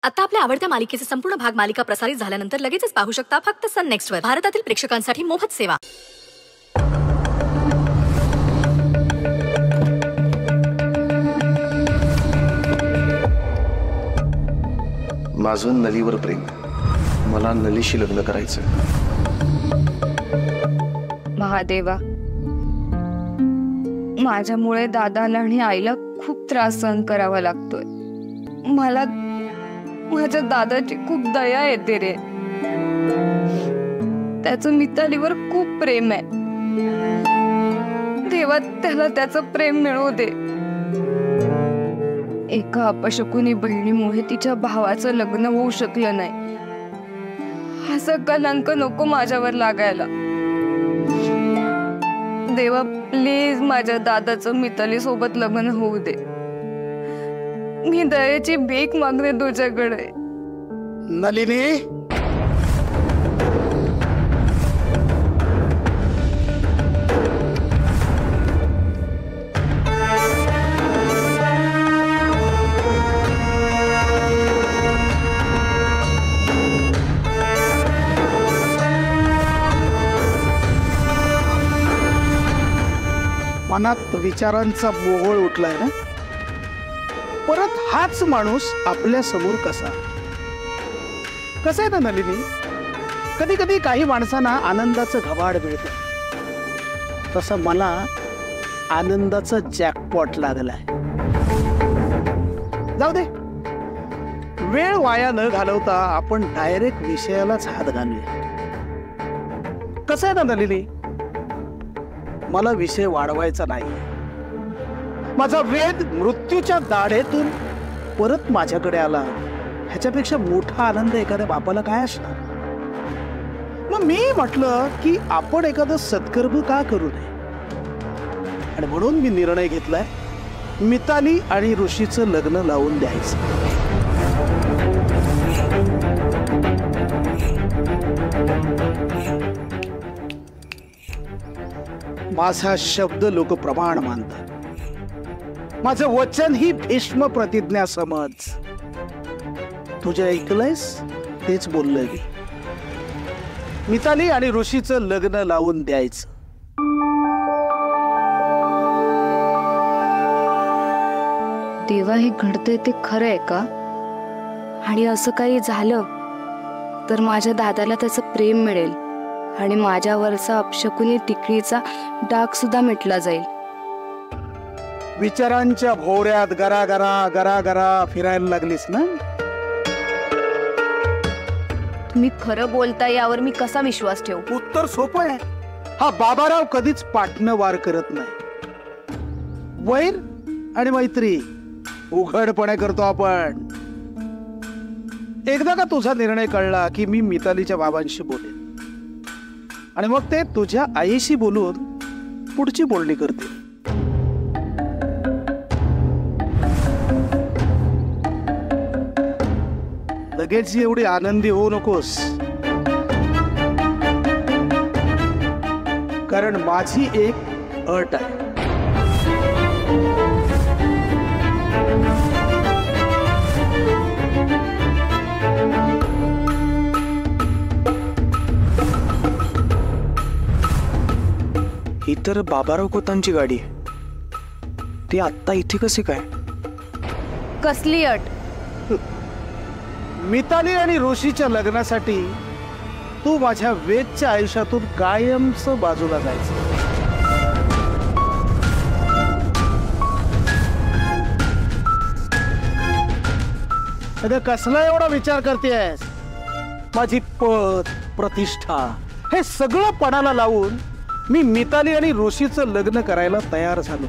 आता आपल्या आवडत्या मालिकेचे संपूर्ण भाग मालिका प्रसारित झाल्यानंतर लगेचच पाहू शकता फक्त सन नेक्स्ट वर. भारतातील प्रेक्षकांसाठी मोफत सेवा. माझं नलीवर प्रेम. मला नलीशी लग्न करायचं. महादेवा, माझ्यामुळे दादाला आणि आईला खूप त्रास सहन करावा लागतोय. मला माझ्या दादाची खूप दया येते रे. त्याचं मितालीवर खूप प्रेम आहे. देवा, त्याला त्याचं प्रेम मिळू दे. एका अपशकुनी बहिणीमुळे तिच्या भावाचं लग्न होऊ शकलं नाही. असं कलंक नको माझ्यावर लागायला. देवा, प्लीज माझ्या दादाचं मिताली सोबत लग्न होऊ दे. मी दयेची भीक मागते तुझ्याकडे. नलिनी, मनात विचारांचा मोहोळ उठलाय ना. परत हाच माणूस आपल्या समोर कसा आहे ना नलिनी. कधी कधी काही माणसांना आनंदाचं घबाड मिळतं, तसं मला आनंदाचं जॅकपॉट लागलाय. जाऊ दे, वेळ वाया न घालवता आपण डायरेक्ट विषयालाच हात घालूया. कसं आहे ना नलिनी, मला विषय वाढवायचा नाही. माझा वेद मृत्यूच्या दाढेतून परत माझ्याकडे आला, ह्याच्यापेक्षा मोठा आनंद एखाद्या बापाला काय असणार. मग मी म्हटलं की आपण एखादं सत्कर्म का करू नये, आणि म्हणून मी निर्णय घेतलाय मिताली आणि ऋषीचं लग्न लावून द्यायचं. माझा शब्द लोक प्रमाण मानतात. माझं वचन ही भीष्म प्रतिज्ञा समज. तुझ्या ऐकलंयस तेच बोललोय मी. मिताली आणि ऋषीचं लग्न लावून द्यायचं. देवा, हे घडतंय ते खरं आहे का? आणि असं काही झालं तर माझ्या दादाला त्याचं प्रेम मिळेल आणि माझ्यावरचा अपशकुनी टिकळीचा डाग सुद्धा मिटला जाईल. विचारांच्या भोवऱ्यात गरा फिरायला लागलीस ना. तुम्ही खरं बोलताय यावर मी कसा विश्वास ठेवू? उत्तर सोपं आहे. हा बाबाराव कधीच पाटणं वार करत नाही. वैर आणि मैत्री उघडपणे करतो आपण. एकदा का तुझा निर्णय कळला की मी मितालीच्या बाबांशी बोलेन, आणि मग ते तुझ्या आईशी बोलून पुढची बोलणी करते. लगेच एवढी आनंदी होऊ नकोस, कारण माझी एक अट आहे. ही तर बाबाराव कोतांची गाडी. ती आत्ता इथे कसे काय? कसली अट? मिताली आणि ऋषीच्या लग्नासाठी तू माझ्या वेदच्या आयुष्यातून कायमच बाजूला जायचं. अगं, कसला एवढा विचार करतेस? माझी पद प्रतिष्ठा हे सगळं पणाला लावून मी मिताली आणि ऋषीचं लग्न करायला तयार झालो.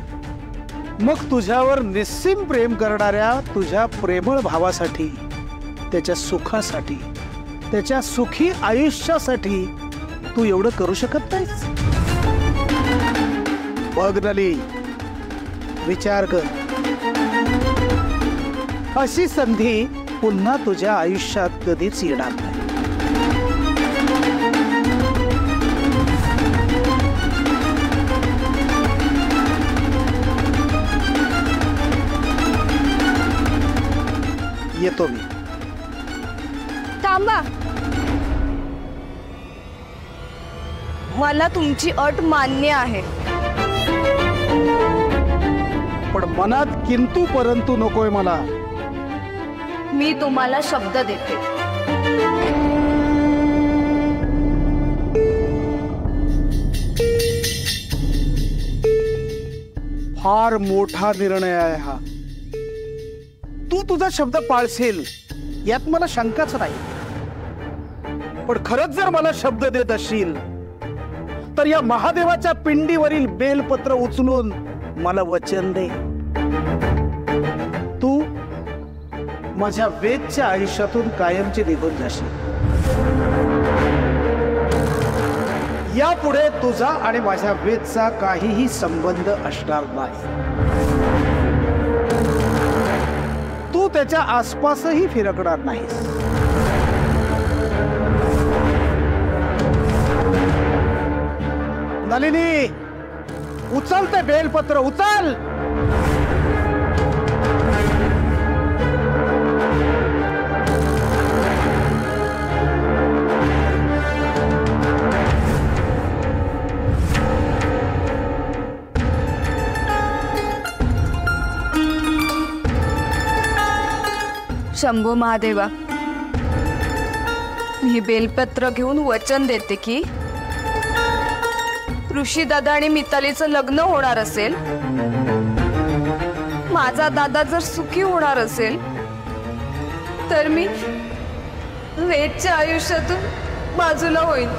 मग तुझ्यावर निस्सीम प्रेम करणाऱ्या तुझ्या प्रेमळ भावासाठी, त्याच्या सुखासाठी, त्याच्या सुखी आयुष्यासाठी तू एवढं करू शकत नाहीस? बघ नली, विचार कर. अशी संधी पुन्हा तुझ्या आयुष्यात कधीच येणार नाही. येतो मी. थांबा. मला तुमची अट मान्य आहे. पण मनात किंतु परंतु नकोय मला. मी तुम्हाला शब्द देते. फार मोठा निर्णय आहे हा. तू तुझा शब्द पाळशील यात मला शंकाच नाही. पण खरंच जर मला शब्द देत असशील तर या महादेवाच्या पिंडीवरील बेलपत्र उचलून मला वचन दे. तू माझ्या वेदच्या आयुष्यातून कायमची निघून जाशील. यापुढे तुझा आणि माझ्या वेदचा काहीही संबंध असणार नाही. तू त्याच्या आसपासही फिरकणार नाहीस. नलिनी, उचल ते बेलपत्र, उचल. शंभो महादेवा, मी बेलपत्र घेऊन वचन देते की ऋषी दादा आणि मितालीचं लग्न होणार असेल, माझा दादा जर सुखी होणार असेल तर मी वेदच्या आयुष्यातून बाजूला होईल.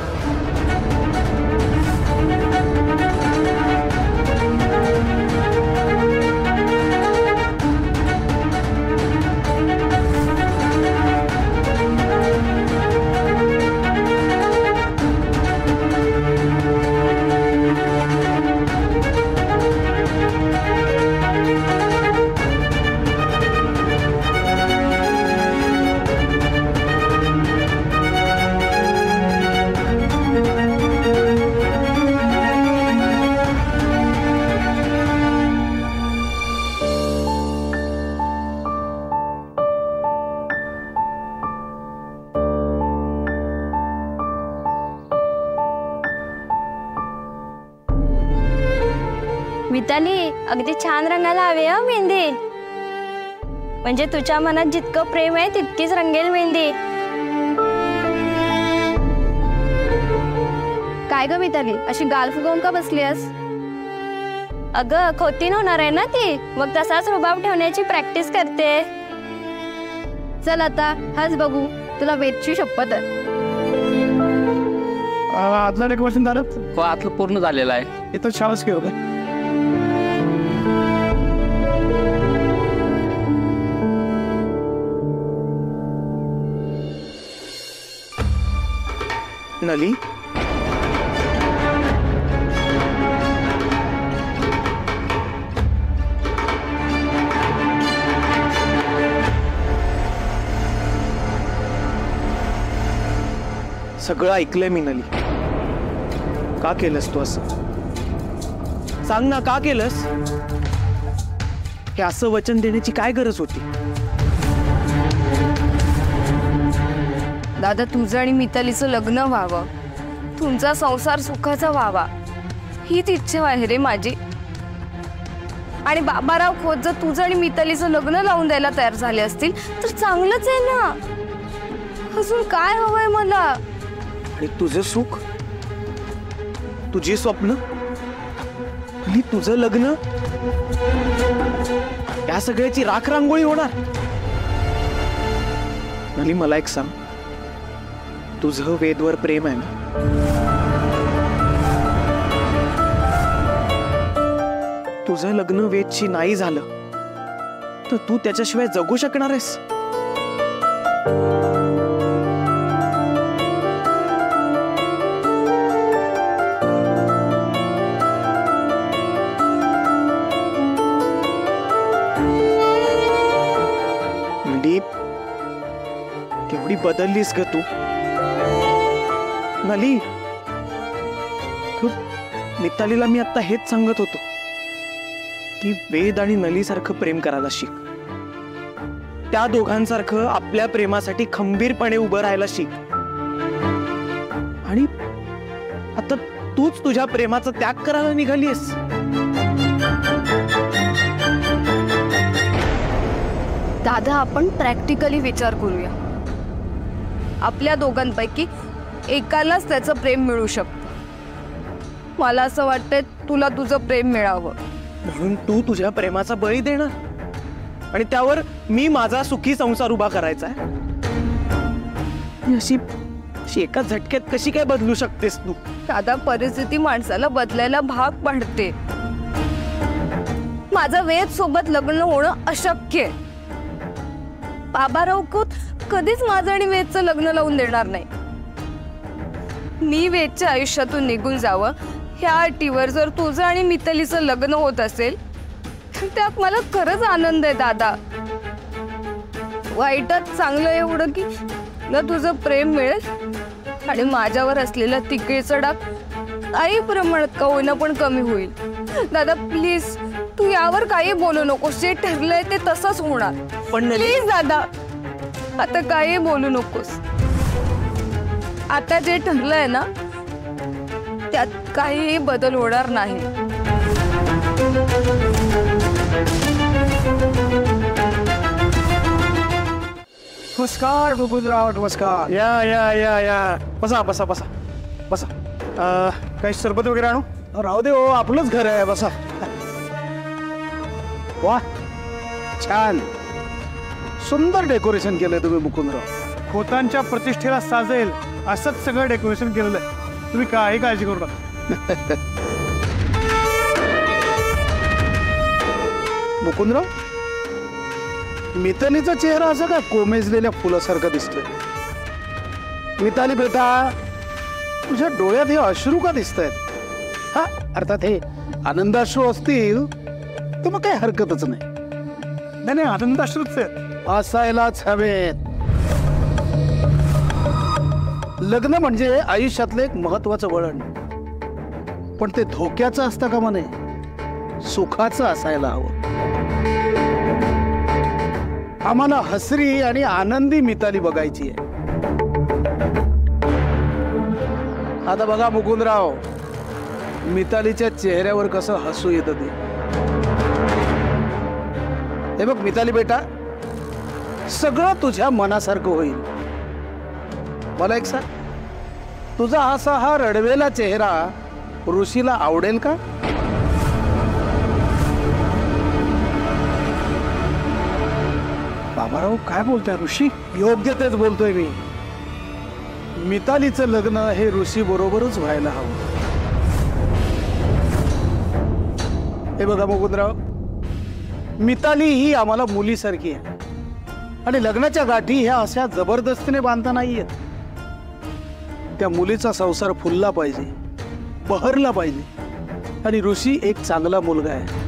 मिताली, अगदी छान रंगाला हवी हो मेहंदी. म्हणजे तुझ्या मनात जितकं प्रेम आहे तितकीच रंगेल मेहंदी. काय ग मिताली, अशी गाल फुगवून का बसलीस? अगं खोतीन होणार आहे ना ती, मग तसाच रुबाब ठेवण्याची प्रॅक्टिस करते. चल आता हस बघू, तुला वेदची शपथ आहे. आतलं डेकोरेशन झालं? हो, आतलं पूर्ण झालेलं आहे. इथं शाळाच घेऊ. नली, सगळं ऐकलंय मी नली. का केलंस तू असं? सांग ना, का केलंस? हे असं वचन देण्याची काय गरज होती? दादा, तुझं आणि मितालीचं लग्न व्हावं, तुमचा संसार सुखाचा व्हावा, हीच इच्छा आहे रे माझी. आणि बाबाराव खोत जर तुझं आणि मितालीचं लग्न लावून द्यायला तयार झाले असतील तर चांगलंच आहे ना. अजून काय हवंय मला? आणि तुझं सुख, तुझी स्वप्न आणि तुझं लग्न, या सगळ्याची राख रांगोळी होणार. नली, मला एक सांग, तुझं वेदवर प्रेम आहे ना? तुझं लग्न वेदशी नाही झालं तर तू त्याच्याशिवाय जगू शकणार आहेस? केवढी बदललीस ग तू नली. मितालीला मी आता हेच सांगत होतो की वेद आणि नली सारखं प्रेम करायला शिक. त्या दोघांसारखं आपल्या प्रेमासाठी खंबीरपणे उभं राहायला शिक. आणि आता तूच तुझ्या प्रेमाचा त्याग करायला निघालीस. दादा, आपण प्रॅक्टिकली विचार करूया. आपल्या दोघांपैकी एकालाच त्याचं प्रेम मिळू शकतं. मला असं वाटतंय तुला तुझं प्रेम मिळावं, म्हणून तू तुझ्या प्रेमाचा बळी देणार आणि त्यावर मी माझा सुखी संसार उभा करायचा आहे. अशी एका झटक्यात कशी काय बदलू शकतेस तू? दादा, परिस्थिती माणसाला बदलायला भाग पाडते. माझं वेद सोबत लग्न होणं अशक्य आहे. बाबाराव कधीच माझं आणि वेदचं लग्न लावून देणार नाही. मी वेदच्या आयुष्यातून निघून जावं ह्या अटीवर जर तुझं आणि मितालीचं लग्न होत असेल तर त्यात मला खरंच आनंद आहे दादा. वाईटात चांगलं एवढं की ना तुझं प्रेम मिळेल आणि माझ्यावर असलेला तिकीटचा डाग आई प्रमाणात का होईना पण कमी होईल. दादा प्लीज, तू यावर काही बोलू नकोस. जे ठरलंय ते तसंच होणार. पण प्लीज दादा, आता काही बोलू नकोस. आता जे ठरलंय ना त्यात काहीही बदल होणार नाही. नमस्कार मुकुंदराव, नमस्कार. या या या या बसा बसा बसा बसा. काही सरबत वगैरे आणू? राहू दे हो, आपलंच घर आहे. बसा. वा, छान सुंदर डेकोरेशन केलंय तुम्ही मुकुंदराव. खोतांच्या प्रतिष्ठेला साजेल असंच सगळं डेकोरेशन केलेलं आहे. तुम्ही काही काळजी करू नका. मुकुंदराव, मितालीचा चेहरा असा का कोमेजलेल्या फुलासारखा दिसतोय? मिताली बेटा, तुझ्या डोळ्यात हे अश्रू का दिसत आहेत? हा, अर्थात हे आनंदाश्रू असतील तर मग काही हरकतच नाही. नाही नाही, आनंदाश्रूच आहेत, असायलाच हवेत. लग्न म्हणजे आयुष्यातलं एक महत्वाचं वळण, पण ते धोक्याचं असतं का म्हणे, सुखाचं असायला हवं. आम्हाला हसरी आणि आनंदी मिताली बघायची आहे. आता बघा मुकुंदराव, मितालीच्या चेहऱ्यावर कसं हसू येतं ते. हे बघ मिताली बेटा, सगळं तुझ्या मनासारखं होईल. मला एक सांग, तुझा असा हा रडवेला चेहरा ऋषीला आवडेल का? बाबाराव काय बोलताय ऋषी? योग्य तेच बोलतोय मी. मितालीचं लग्न हे ऋषी बरोबरच व्हायला हवं. हे बघा मुकुंदराव, मिताली ही आम्हाला मुलीसारखी आहे आणि लग्नाच्या गाठी ह्या अशा जबरदस्तीने बांधता नाहीयेत. त्या मुलीचा संसार फुलला पाहिजे, बहरला पाहिजे आणि ऋषी एक चांगला मुलगा आहे.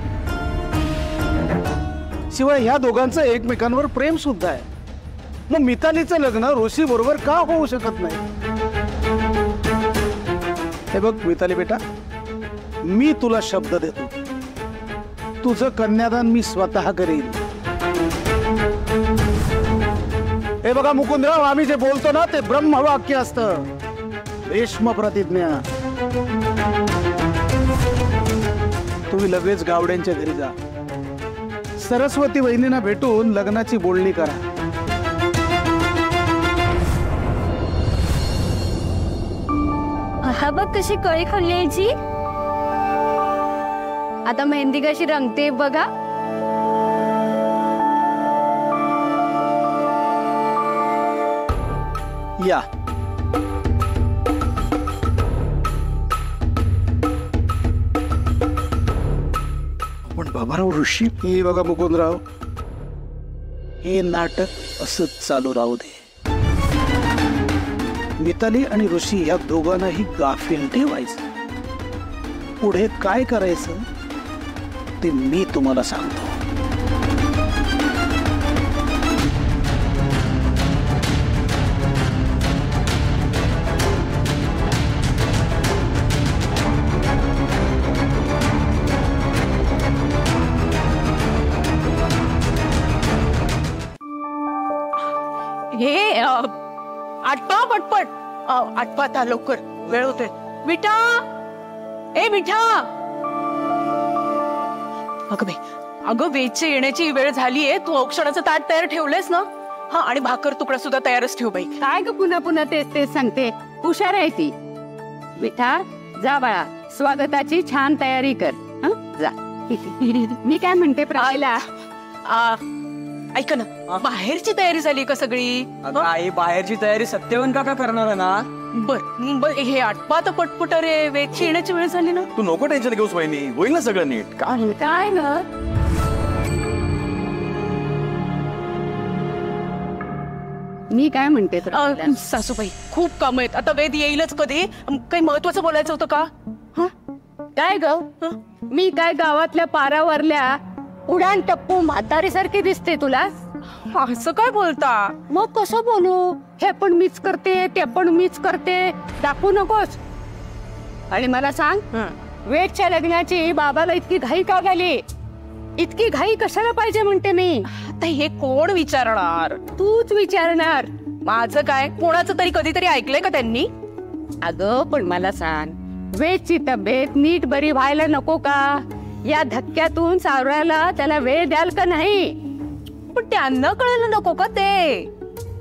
शिवाय ह्या दोघांचं एकमेकांवर प्रेम सुद्धा आहे. मग मितालीचं लग्न ऋषी बरोबर का होऊ शकत नाही? हे बघ मिताली बेटा, मी तुला शब्द देतो, तुझं कन्यादान मी स्वतः करेन. हे बघा मुकुंदराव, आम्ही जे बोलतो ना ते ब्रह्मवाक्य असतं, भीष्म प्रतिज्ञा. तुम्ही लगेच गावड्यांच्या घरी जा, सरस्वती वहिनींना भेटून लग्नाची बोलणी करा. हा बघ कशी कळी खाल्ल्याची. आता मेहंदी कशी रंगते बघा. या पण बाबाराव ऋषी, हे बघा मुकुंदराव, हे नाटक असंच चालू राहू दे. मिताली आणि ऋषी या दोघांनाही गाफील ठेवायचं. पुढे काय करायचं ते मी तुम्हाला सांगतो. आटपा पटपट. आटपा आता लवकर, वेळ होते. मिठा, ए मिठा. अगं बाई, अगं वेदच्या येण्याची वेळ झालीये. तू औक्षणाचं ताट तयार ठेवलंयस ना? हा, आणि भाकर तुकडा सुद्धा तयारच ठेव बाई. काय ग पुन्हा पुन्हा तेच सांगते. हुशार आहे ती. बेटा जा बाळा, स्वागताची छान तयारी कर. जा. मी काय म्हणते प्रवायला, ऐक ना, बाहेरची तयारी झाली का सगळी? आई बाहेरची तयारी सत्यवन काका करणार आहे ना. बर, हे आटपा तर पटपट. रे वेदची येण्याची वेळ झाली ना. तू नको टेन्शन घेऊस वहिनी, होईल ना सगळं नीट. काय ग मी काय म्हणते सासूबाई, खूप काम आहेत आता. वेद येईलच कधी. काही महत्वाचं बोलायचं होतं का? काय ग मी काय गावातल्या पारावरल्या उडान टप्पू म्हातारी सारखी दिसते तुला? असं काय बोलता? मग कसं बोलू? हे पण मीच करते, ते पण मीच करते, दाखवू नकोस. आणि मला सांग, वेदच्या लग्नाची बाबाला इतकी घाई का झाली? इतकी घाई कशाला पाहिजे म्हणते मी. आता हे कोण विचारणार? तूच विचारणार. माझं काय? कोणाचं तरी कधीतरी ऐकलंय का त्यांनी? अगं पण मला सांग, वेदची तब्येत नीट बरी व्हायला नको का? या धक्क्यातून सावरायला त्याला वेळ द्याल का नाही? पण त्यांना कळायला नको का ते?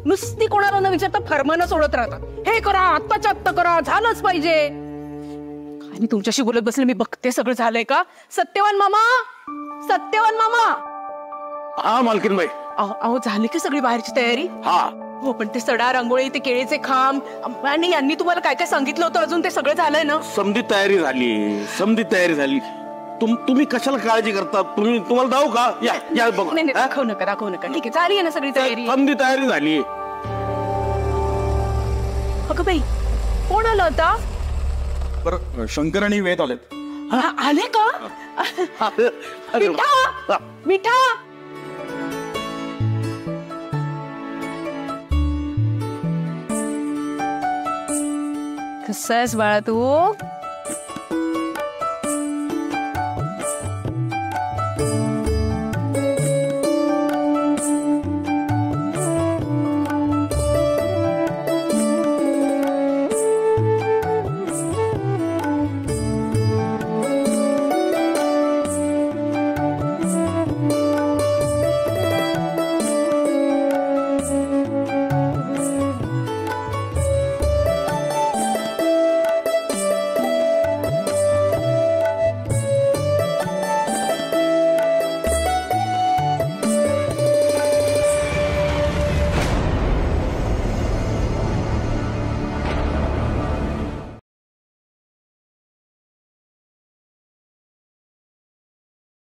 नुसती कोणाला न विचारता फरमानं सोडत राहतात. हे करा, आत्ताच्या आत्ता करा, झालंच पाहिजे. आणि तुमच्याशी बोलत बसले, मी बघते सगळं झालंय का. सत्यवान मामा, सत्यवान मामा. हा मालकीन बाई. अहो झाली की सगळी बाहेरची तयारी? हा हो, पण ते सडा रांगोळी, ते केळीचे खांब आणि यांनी तुम्हाला काय काय सांगितलं होतं अजून ते सगळं झालंय ना? समधी तयारी झाली. तुम्ही कशाला काळजी करता? तुम्हाला दाऊ का? या बघ. नाही, दाखवू नका. ठीक आहे, झाली आहे ना सगळी तयारी? समधी तयारी झाली. अगं बाई, कोण आलं होता? बरं, शंकर आणि वेद आलेत. आले का? मिठा. कसं आहेस बाळा तू?